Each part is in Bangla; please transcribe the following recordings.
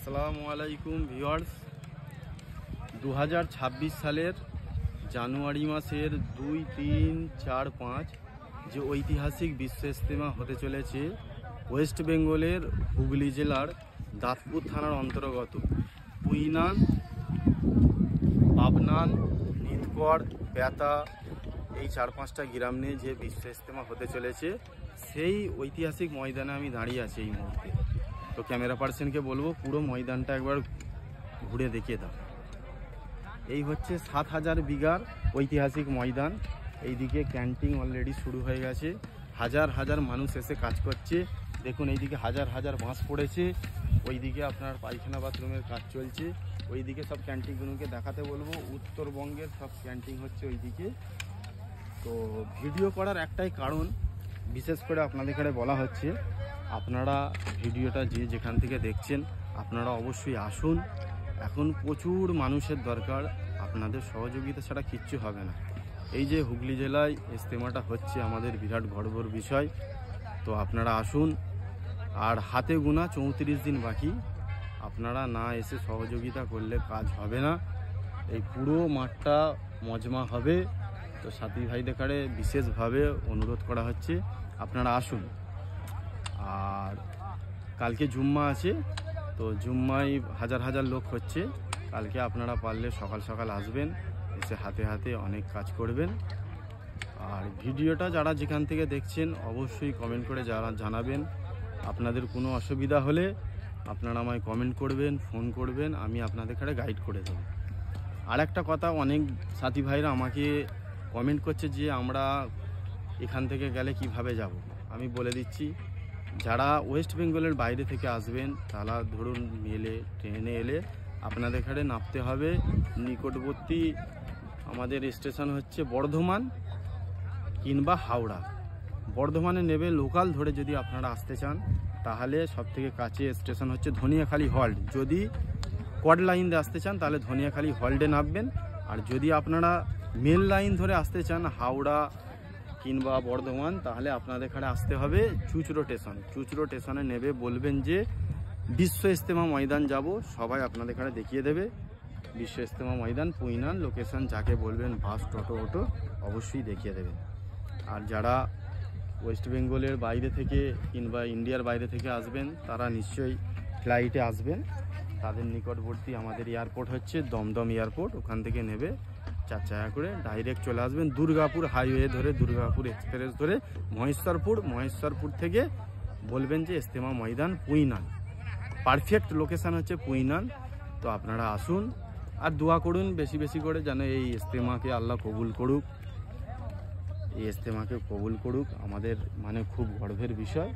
আসসালামু আলাইকুম ভিউয়ার্স, 2026 সালের জানুয়ারি মাসের 2, 3, 4, 5 যে ঐতিহাসিক বিশ্ব ইজতেমা হতে চলেছে ওয়েস্ট বেঙ্গলের হুগলি জেলার দাঁতপুর থানার অন্তর্গত পুইনান, পাবনান, নিতকড়, বেতা এই 4-5টা গ্রাম নিয়ে যে বিশ্ব ইজতেমা হতে চলেছে সেই ঐতিহাসিক ময়দানে আমি দাঁড়িয়ে আছি এই মুহূর্তে। তো ক্যামেরা পার্সনকে বলবো পুরো ময়দানটা একবার ঘুরে দেখিয়ে দাও। এই হচ্ছে 7000 বিঘার ঐতিহাসিক ময়দান। এইদিকে ক্যান্টিন অলরেডি শুরু হয়ে গেছে, হাজার হাজার মানুষ এসে কাজ করছে। দেখুন এইদিকে হাজার হাজার বাঁশ পড়েছে, ওইদিকে আপনার পায়খানা বাথরুমের কাজ চলছে। ওইদিকে সব ক্যান্টিনগুলোকে দেখাতে বলবো, উত্তরবঙ্গের সব ক্যান্টিন হচ্ছে ওইদিকে। তো ভিডিও করার একটাই কারণ, বিশেষ করে আপনাদের এখানে বলা হচ্ছে আপনারা ভিডিওটা যে যেখান থেকে দেখছেন আপনারা অবশ্যই আসুন। এখন প্রচুর মানুষের দরকার, আপনাদের সহযোগিতা ছাড়া কিচ্ছু হবে না। এই যে হুগলি জেলায় ইজতেমাটা হচ্ছে আমাদের বিরাট গর্বর বিষয়। তো আপনারা আসুন, আর হাতে গোনা 34 দিন বাকি। আপনারা না এসে সহযোগিতা করলে কাজ হবে না। এই পুরো মাঠটা মজমা হবে। তো সাথী ভাইদের কাছে বিশেষভাবে অনুরোধ করা হচ্ছে আপনারা আসুন। আর কালকে জুম্মা আছে, তো জুম্মায় হাজার হাজার লোক হচ্ছে। কালকে আপনারা পারলে সকাল সকাল আসবেন, এসে হাতে হাতে অনেক কাজ করবেন। আর ভিডিওটা যারা যেখান থেকে দেখছেন অবশ্যই কমেন্ট করে জানাবেন। আপনাদের কোনো অসুবিধা হলে আপনারা আমায় কমেন্ট করবেন, ফোন করবেন, আমি আপনাদের কাছে গাইড করে দেবো। আর একটা কথা, অনেক সাথী ভাইরা আমাকে কমেন্ট করছে যে আমরা এখান থেকে গেলে কিভাবে যাব। আমি বলে দিচ্ছি, যারা ওয়েস্ট বেঙ্গলের বাইরে থেকে আসবেন তারা ধরুন ট্রেনে এলে আপনাদের এখানে নামতে হবে নিকটবর্তী আমাদের স্টেশন হচ্ছে বর্ধমান কিংবা হাওড়া। বর্ধমানে নেবে লোকাল ধরে যদি আপনারা আসতে চান তাহলে সবথেকে কাছে স্টেশন হচ্ছে ধনিয়াখালী হল্ট। যদি কড লাইন দিয়ে আসতে চান তাহলে ধনিয়াখালী হল্টে নামবেন। আর যদি আপনারা মেল লাইন ধরে আসতে চান হাওড়া কিংবা বর্ধমান তাহলে আপনাদের এখানে আসতে হবে চুচড়ো স্টেশন। চুচড়ো স্টেশনে নেবে বলবেন যে বিশ্ব ইজতেমা ময়দান যাব, সবাই আপনাদের এখানে দেখিয়ে দেবে বিশ্ব ইজতেমা ময়দান পুইনান লোকেশন। যাকে বলবেন বাস, টোটো অবশ্যই দেখিয়ে দেবে। আর যারা ওয়েস্ট বেঙ্গলের বাইরে থেকে কিংবা ইন্ডিয়ার বাইরে থেকে আসবেন তারা নিশ্চয়ই ফ্লাইটে আসবেন। তাদের নিকটবর্তী আমাদের এয়ারপোর্ট হচ্ছে দমদম এয়ারপোর্ট, ওখান থেকে নেবে 4 চাকা করে ডাইরেক্ট চলে আসবেন দুর্গাপুর হাইওয়ে ধরে, দুর্গাপুর এক্সপ্রেস ধরে মহেশ্বরপুর থেকে বলবেন যে ইজতেমা ময়দান পুইনান। পারফেক্ট লোকেশান হচ্ছে পুইনান। তো আপনারা আসুন আর দোয়া করুন বেশি বেশি করে, যেন এই ইজতেমাকে আল্লাহ কবুল করুক, এই ইজতেমাকে কবুল করুক। আমাদের খুব গর্বের বিষয়।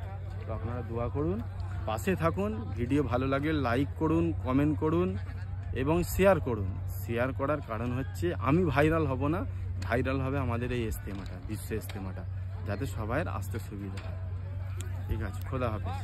তো আপনারা দোয়া করুন, পাশে থাকুন। ভিডিও ভালো লাগলে লাইক করুন, কমেন্ট করুন এবং শেয়ার করুন। শেয়ার করার কারণ হচ্ছে আমি ভাইরাল হব না, ভাইরাল হবে আমাদের এই ইজতেমাটা, বিশ্ব ইজতেমাটা, যাতে সবাইয়ের আসতে সুবিধা হয়। ঠিক আছে, খোদা হাফেজ।